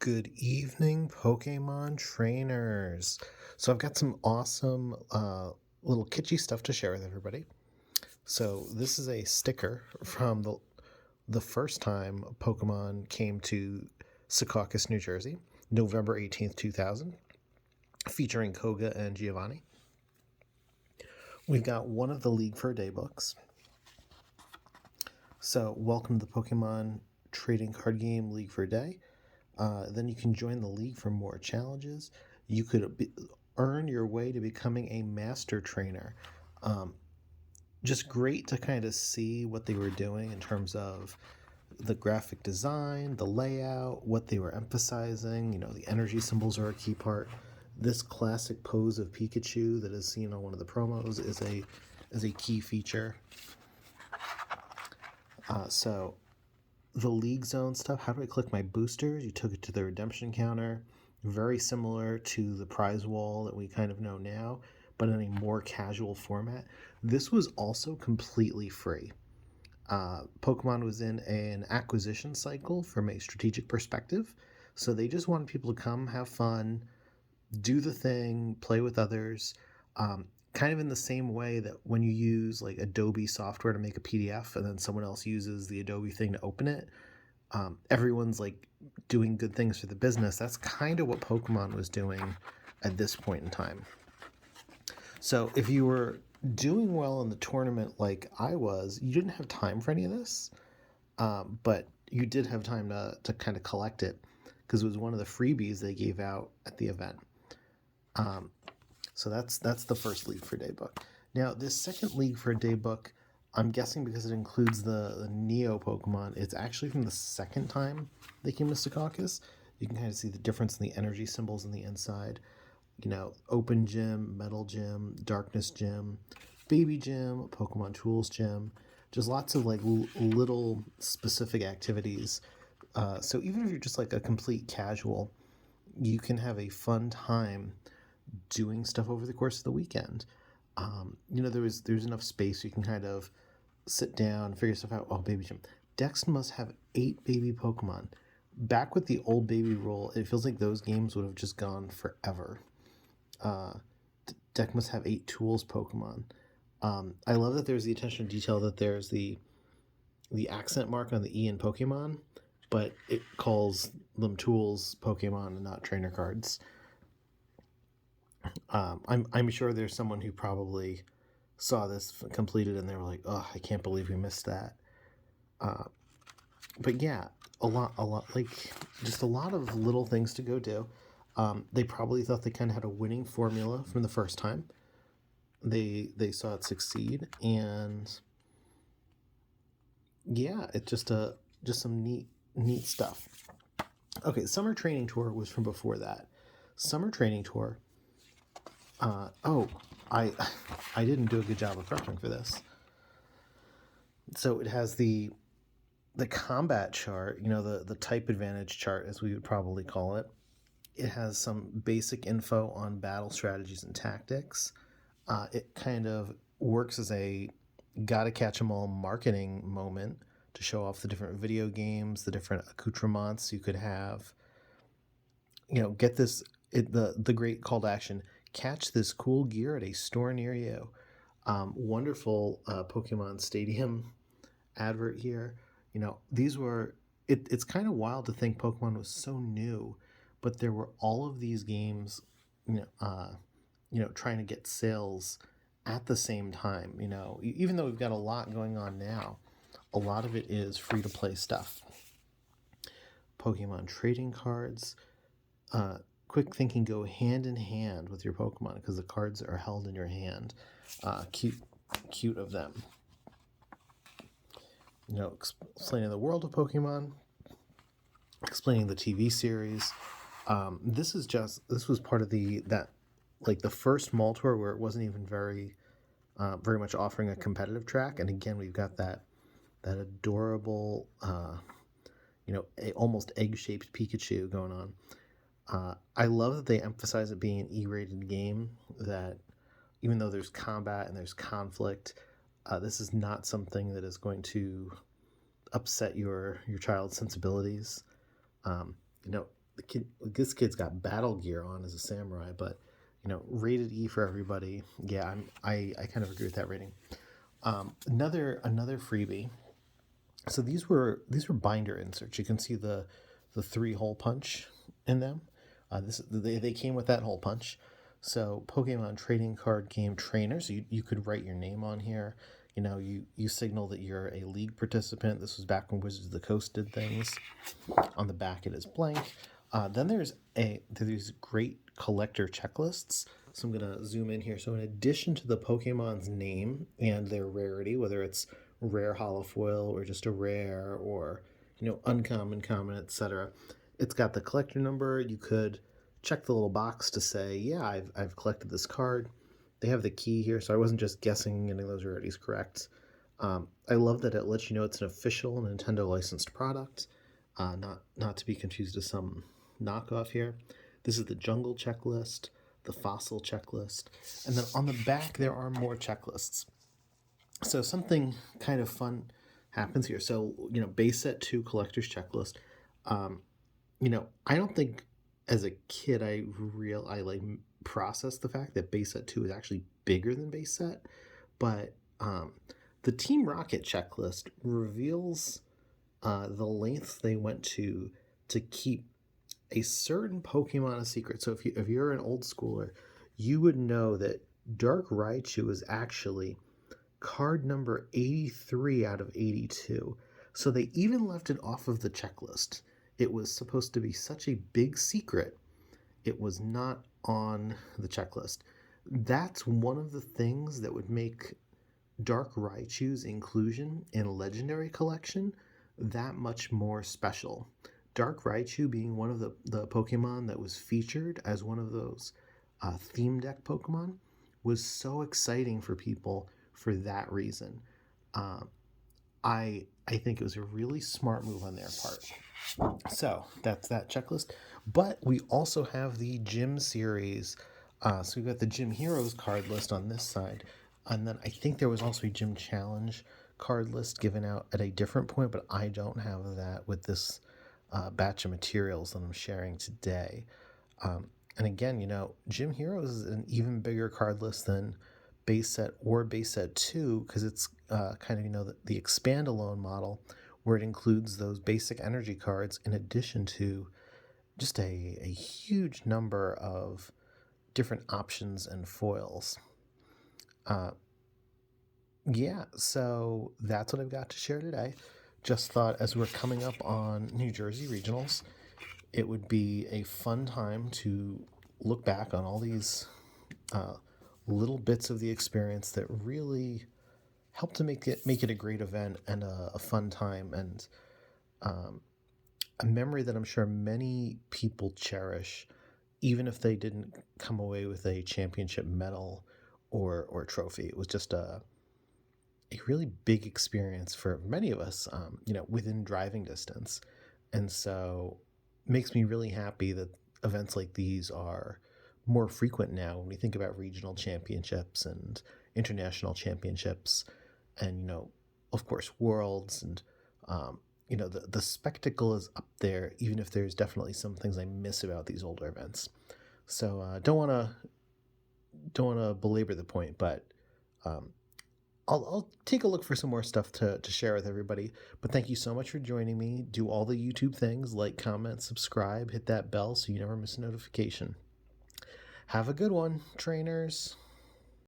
Good evening, Pokemon trainers. So I've got some awesome little kitschy stuff to share with everybody. So this is a sticker from the first time Pokemon came to Secaucus, New Jersey, November 18th, 2000, featuring Koga and Giovanni. We've got one of the League for a Day books. So welcome to the Pokemon trading card game League for a Day. Then you can join the league for more challenges. You could earn your way to becoming a master trainer. Just great to kind of see what they were doing in terms of the graphic design, the layout, what they were emphasizing. You know, the energy symbols are a key part. This classic pose of Pikachu that is seen on one of the promos is a key feature. So the League Zone stuff, how do I click my boosters? You took it to the redemption counter. Very similar to the prize wall that we kind of know now, but in a more casual format. This was also completely free. Pokemon was in an acquisition cycle from a strategic perspective, so they just wanted people to come, have fun, do the thing, play with others. Kind of in the same way that when you use like Adobe software to make a PDF and then someone else uses the Adobe thing to open it, everyone's like doing good things for the business. That's kind of what Pokemon was doing at this point in time. So if you were doing well in the tournament like I was, you didn't have time for any of this, but you did have time to kind of collect it because it was one of the freebies they gave out at the event. So that's the first League for a Day book. Now, this second League for a Day book, I'm guessing because it includes the Neo Pokemon, it's actually from the second time they came to Secaucus. You can kind of see the difference in the energy symbols on the inside. You know, Open Gym, Metal Gym, Darkness Gym, Baby Gym, Pokemon Tools Gym. Just lots of like little specific activities. So even if you're just like a complete casual, you can have a fun time doing stuff over the course of the weekend. You know, there's enough space you can kind of sit down, figure stuff out. Oh, Baby Gym. Dex must have 8 baby Pokemon. Back with the old baby rule, it feels like those games would have just gone forever. Deck must have 8 tools Pokemon. I love that there's the attention to detail that there's the accent mark on the E in Pokemon, but it calls them tools Pokemon and not trainer cards. I'm sure there's someone who probably saw this completed and they were like, "Oh, I can't believe we missed that." But yeah, a lot, like just a lot of little things to go do. They probably thought they kind of had a winning formula from the first time. They saw it succeed, and yeah, it's just some neat stuff. Okay, Summer Training Tour was from before that. Summer Training Tour. I didn't do a good job of prepping for this. So it has the combat chart, you know, the type advantage chart, as we would probably call it. It has some basic info on battle strategies and tactics. It kind of works as a gotta catch 'em all marketing moment to show off the different video games, the different accoutrements you could have. You know, get this, the great call to action: catch this cool gear at a store near you. Wonderful Pokemon Stadium advert here. You know, these were, it's kind of wild to think Pokemon was so new, but there were all of these games, trying to get sales at the same time. You know, even though we've got a lot going on now, a lot of it is free to play stuff. Pokemon trading cards. Quick thinking go hand in hand with your Pokemon because the cards are held in your hand. Cute of them. You know, explaining the world of Pokemon, explaining the TV series. This was part of the first mall tour where it wasn't even very much offering a competitive track. And again, we've got that adorable, almost egg-shaped Pikachu going on. I love that they emphasize it being an E-rated game, that even though there's combat and there's conflict, this is not something that is going to upset your child's sensibilities. this kid's got battle gear on as a samurai, but rated E for everybody. Yeah, I kind of agree with that rating. Another freebie. So these were binder inserts. You can see the 3-hole punch in them. They came with that hole punch. So Pokemon trading card game trainers. You could write your name on here. You signal that you're a league participant. This was back when Wizards of the Coast did things. On the back it is blank. Then there's these great collector checklists. So I'm gonna zoom in here. So in addition to the Pokemon's name and their rarity, whether it's rare holofoil or just a rare or uncommon, common, etc., it's got the collector number. You could check the little box to say, yeah, I've collected this card. They have the key here, so I wasn't just guessing and getting those rarities correct. I love that it lets you know it's an official Nintendo licensed product, not to be confused with some knockoff here. This is the jungle checklist, the fossil checklist, and then on the back there are more checklists. So something kind of fun happens here. So base set 2 collector's checklist. I don't think as a kid I like processed the fact that base set 2 is actually bigger than base set, but the Team Rocket checklist reveals the lengths they went to keep a certain Pokemon a secret. So if you're an old schooler, you would know that Dark Raichu is actually card number 83 out of 82. So they even left it off of the checklist. It was supposed to be such a big secret. It was not on the checklist. That's one of the things that would make Dark Raichu's inclusion in Legendary Collection that much more special. Dark Raichu being one of the Pokemon that was featured as one of those theme deck Pokemon was so exciting for people for that reason. I think it was a really smart move on their part. So that's that checklist. But we also have the Gym series. So we've got the Gym Heroes card list on this side. And then I think there was also a Gym Challenge card list given out at a different point, but I don't have that with this batch of materials that I'm sharing today. And again, Gym Heroes is an even bigger card list than base set or base set 2, because it's kind of the expand alone model, where it includes those basic energy cards in addition to just a huge number of different options and foils. Yeah, so that's what I've got to share today. Just thought as we're coming up on New Jersey regionals, it would be a fun time to look back on all these little bits of the experience that really helped to make it a great event and a fun time, and a memory that I'm sure many people cherish, even if they didn't come away with a championship medal or trophy. It was just a really big experience for many of us, within driving distance. And so it makes me really happy that events like these are more frequent now when we think about regional championships and international championships and, of course, worlds. And, the spectacle is up there, even if there's definitely some things I miss about these older events. So don't want to belabor the point, but I'll take a look for some more stuff to share with everybody. But thank you so much for joining me. Do all the YouTube things, like, comment, subscribe, hit that bell so you never miss a notification. Have a good one, trainers.